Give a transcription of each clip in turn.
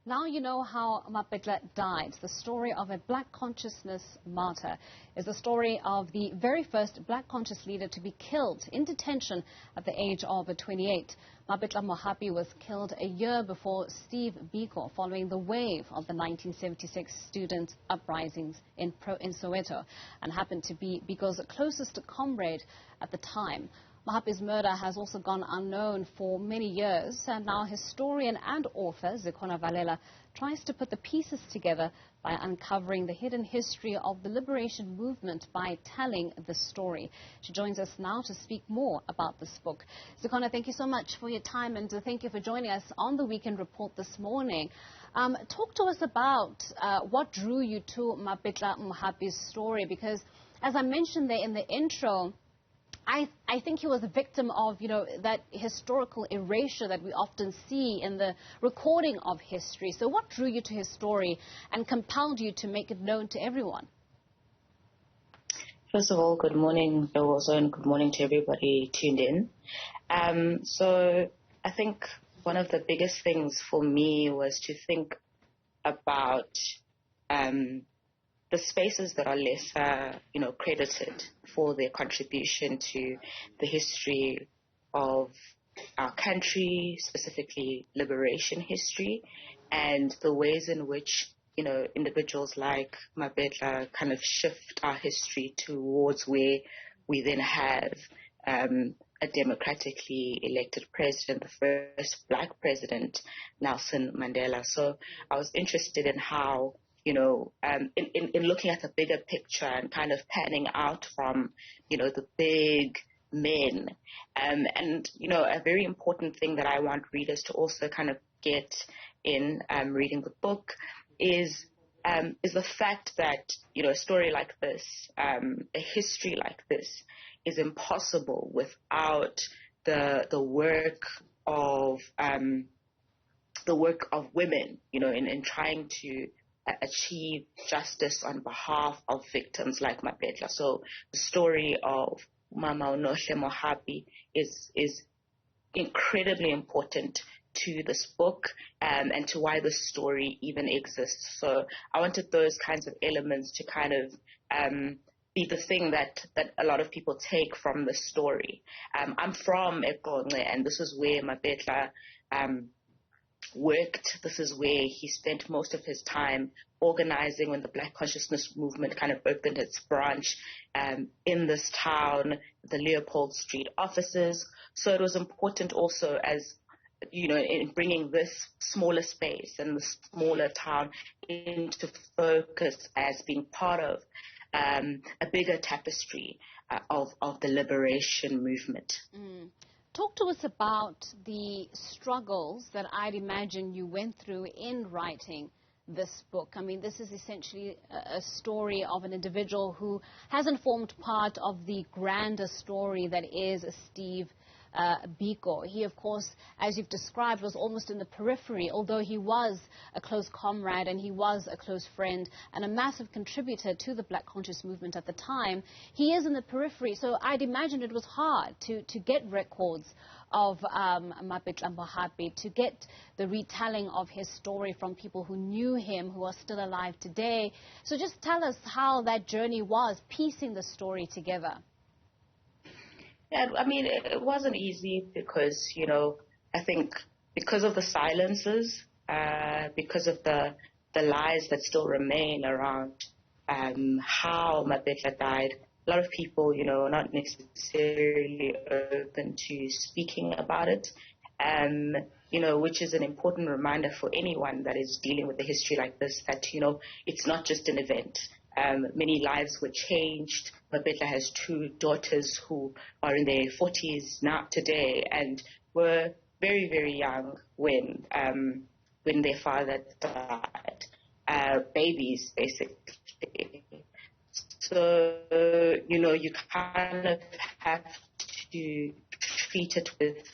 Now you know how Mapetla died. The story of a Black Consciousness Martyr is the story of the very first Black conscious leader to be killed in detention at the age of 28. Mapetla Mohapi was killed a year before Steve Biko following the wave of the 1976 student uprisings in Soweto, and happened to be Biko's closest comrade at the time. Mohapi's murder has also gone unknown for many years, and now historian and author Zikhona Valela tries to put the pieces together by uncovering the hidden history of the liberation movement by telling the story. She joins us now to speak more about this book. Zikhona, thank you so much for your time, and thank you for joining us on the Weekend Report this morning. Talk to us about what drew you to Mapetla Mohapi's story, because as I mentioned there in the intro, I think he was a victim of, that historical erasure that we often see in the recording of history. So what drew you to his story and compelled you to make it known to everyone? First of all, good morning, and good morning to everybody tuned in. So I think one of the biggest things for me was to think about the spaces that are lesser, credited for their contribution to the history of our country, specifically liberation history, and the ways in which, individuals like Mapetla kind of shift our history towards where we then have a democratically elected president, the first Black president, Nelson Mandela. So I was interested in how, in looking at the bigger picture and kind of panning out from, the big men. And, a very important thing that I want readers to also kind of get in reading the book is the fact that, a story like this, a history like this is impossible without the work of women, in trying to achieve justice on behalf of victims like Mapetla. So the story of Mama Mapetla Mohapi is incredibly important to this book and to why this story even exists. So I wanted those kinds of elements to kind of be the thing that a lot of people take from the story. I'm from Eqonce, and this is where Mapetla worked. This is where he spent most of his time organizing when the Black Consciousness Movement kind of opened its branch in this town, the Leopold Street offices. So it was important also as, in bringing this smaller space and the smaller town into focus as being part of a bigger tapestry of the liberation movement. Mm. Talk to us about the struggles that I'd imagine you went through in writing this book. I mean, this is essentially a story of an individual who hasn't formed part of the grander story that is Steve Biko. He, of course, as you've described, was almost in the periphery, although he was a close comrade and he was a close friend and a massive contributor to the Black Conscious movement at the time. He is in the periphery, so I'd imagine it was hard to get records of Mapetla Mohapi, to get the retelling of his story from people who knew him, who are still alive today. So just tell us how that journey was, piecing the story together. Yeah, I mean, it wasn't easy because, I think because of the silences, because of the lies that still remain around how Mapetla died, a lot of people, not necessarily open to speaking about it, which is an important reminder for anyone that is dealing with a history like this, that, it's not just an event. Many lives were changed. Mapetla has 2 daughters who are in their 40s now today and were very, very young when their father died. Babies, basically. So, you kind of have to treat it with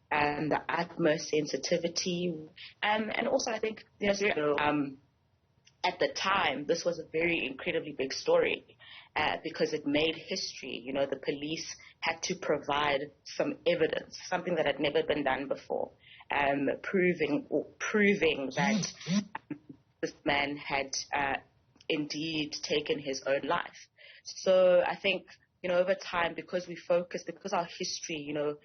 the utmost sensitivity. And also, I think, at the time, this was a very incredibly big story because it made history. The police had to provide some evidence, something that had never been done before. proving that this man had indeed taken his own life. So I think, over time, because our history, or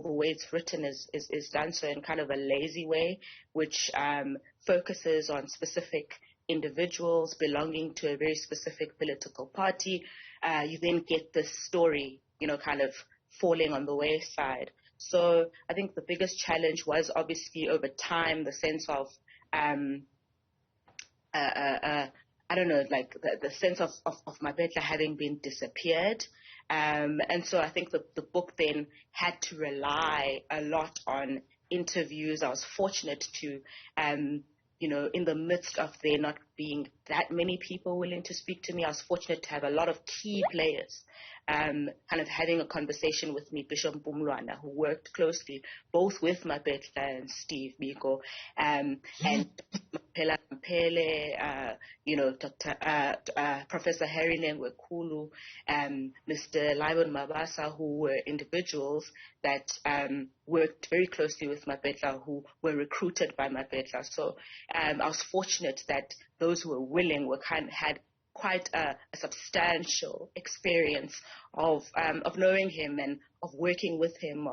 the way it's written is done so in kind of a lazy way, which focuses on specific individuals belonging to a very specific political party, you then get this story, kind of falling on the wayside. So I think the biggest challenge was obviously over time, the sense of, I don't know, like the sense of Mapetla having been disappeared. And so I think the book then had to rely a lot on interviews. I was fortunate to, in the midst of there not being that many people willing to speak to me, I was fortunate to have a lot of key players kind of having a conversation with me, Bishop Bumlwana, who worked closely both with Mapetla and Steve Biko, and Mapetla Mpele, Dr. Professor Harry Nengwekulu, Mr. Lyman Mabasa, who were individuals that worked very closely with Mapetla, who were recruited by Mapetla. So I was fortunate that those who were willing had quite a substantial experience of knowing him and of working with him,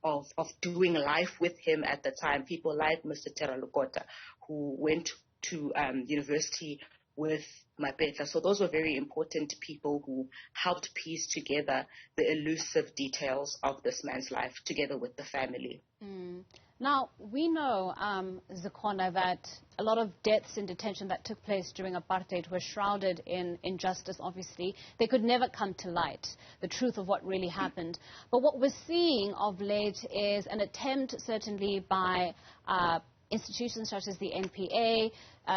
of doing life with him at the time. People like Mr. Tera Lukota, who went to university with Mapetla. So those were very important people who helped piece together the elusive details of this man's life together with the family. Now, we know, Zikhona, that a lot of deaths in detention that took place during apartheid were shrouded in injustice, obviously. They could never come to light, the truth of what really happened. But what we're seeing of late is an attempt, certainly by institutions such as the NPA,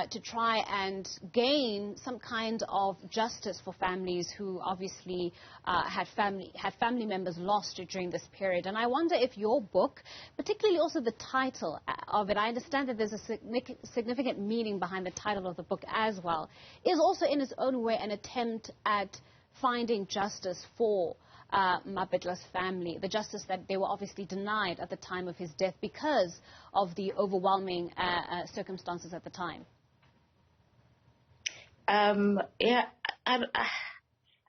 to try and gain some kind of justice for families who obviously had family members lost during this period. And I wonder if your book, particularly also the title of it, I understand that there's a significant meaning behind the title of the book as well, is also in its own way an attempt at finding justice for Mapetla's family, the justice that they were obviously denied at the time of his death because of the overwhelming circumstances at the time. I'm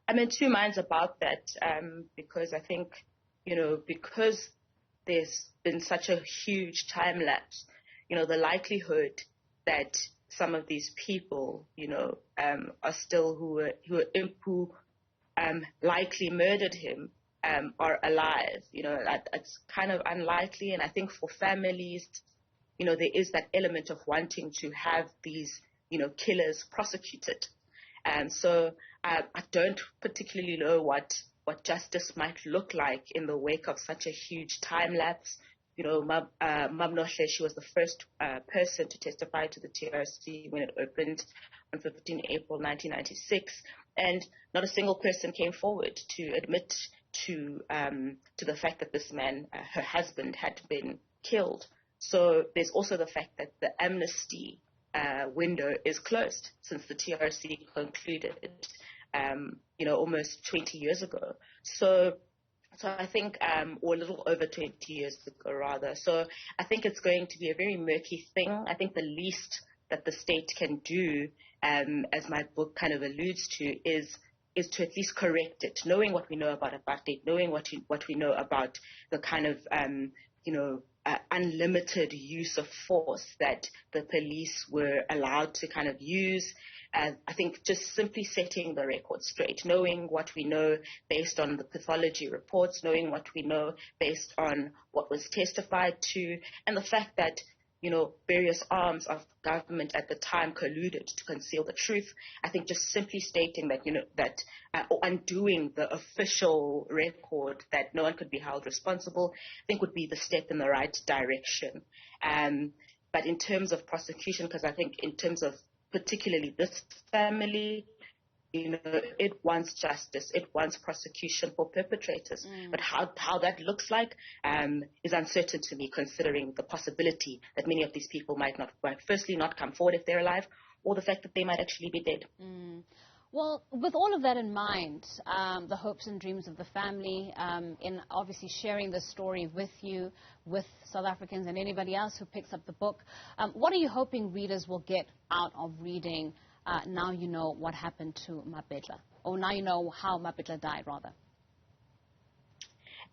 in two minds about that, because I think, because there's been such a huge time lapse, the likelihood that some of these people, are still who likely murdered him, are alive. It's kind of unlikely. And I think for families, there is that element of wanting to have these, killers prosecuted. And so I don't particularly know what justice might look like in the wake of such a huge time lapse. Mam Nohle, she was the first person to testify to the TRC when it opened on 15 April 1996, and not a single person came forward to admit to the fact that this man, her husband, had been killed. So there's also the fact that the amnesty window is closed since the TRC concluded, almost 20 years ago. So I think, or a little over 20 years ago, rather. So I think it's going to be a very murky thing. I think the least that the state can do, as my book kind of alludes to, is to at least correct it, knowing what we know about apartheid, knowing what we know about the kind of, unlimited use of force that the police were allowed to kind of use. I think just simply setting the record straight, knowing what we know based on the pathology reports, knowing what we know based on what was testified to, and the fact that, various arms of government at the time colluded to conceal the truth. I think just simply stating that, or undoing the official record that no one could be held responsible, I think would be the step in the right direction. But in terms of prosecution, because I think in terms of particularly this family, it wants justice, it wants prosecution for perpetrators. But how that looks like is uncertain to me, considering the possibility that many of these people might firstly not come forward if they're alive, or the fact that they might actually be dead. Well, with all of that in mind, the hopes and dreams of the family, in obviously sharing this story with you, with South Africans and anybody else who picks up the book, what are you hoping readers will get out of reading now you know what happened to Mapetla, or now you know how Mapetla died, rather?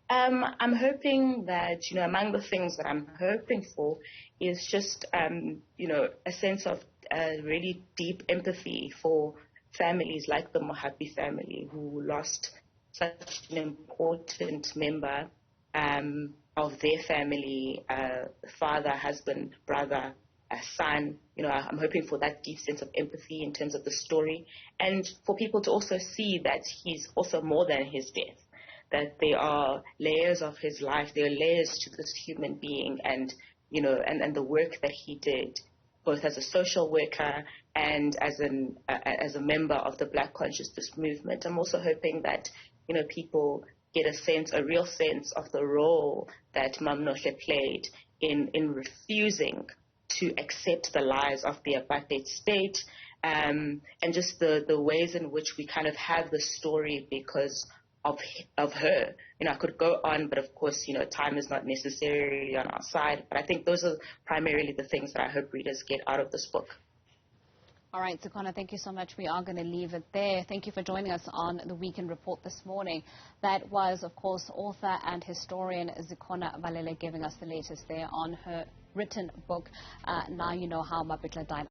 I'm hoping that, among the things that I'm hoping for is just, a sense of really deep empathy for families like the Mohapi family who lost such an important member of their family, father, husband, brother, son. I'm hoping for that deep sense of empathy in terms of the story, and for people to also see that he's also more than his death, that there are layers of his life, there are layers to this human being, and and the work that he did, both as a social worker and as a member of the Black Consciousness movement. I'm also hoping that people get a real sense of the role that Mam Nohle played in refusing to accept the lies of the apartheid state, and just the ways in which we kind of have the story because of her. I could go on, but of course, time is not necessarily on our side. But I think those are primarily the things that I hope readers get out of this book. All right, Zikhona, thank you so much. We are going to leave it there. Thank you for joining us on the Weekend Report this morning. That was, of course, author and historian Zikhona Valela giving us the latest there on her written book, Now You Know How Mapetla Died.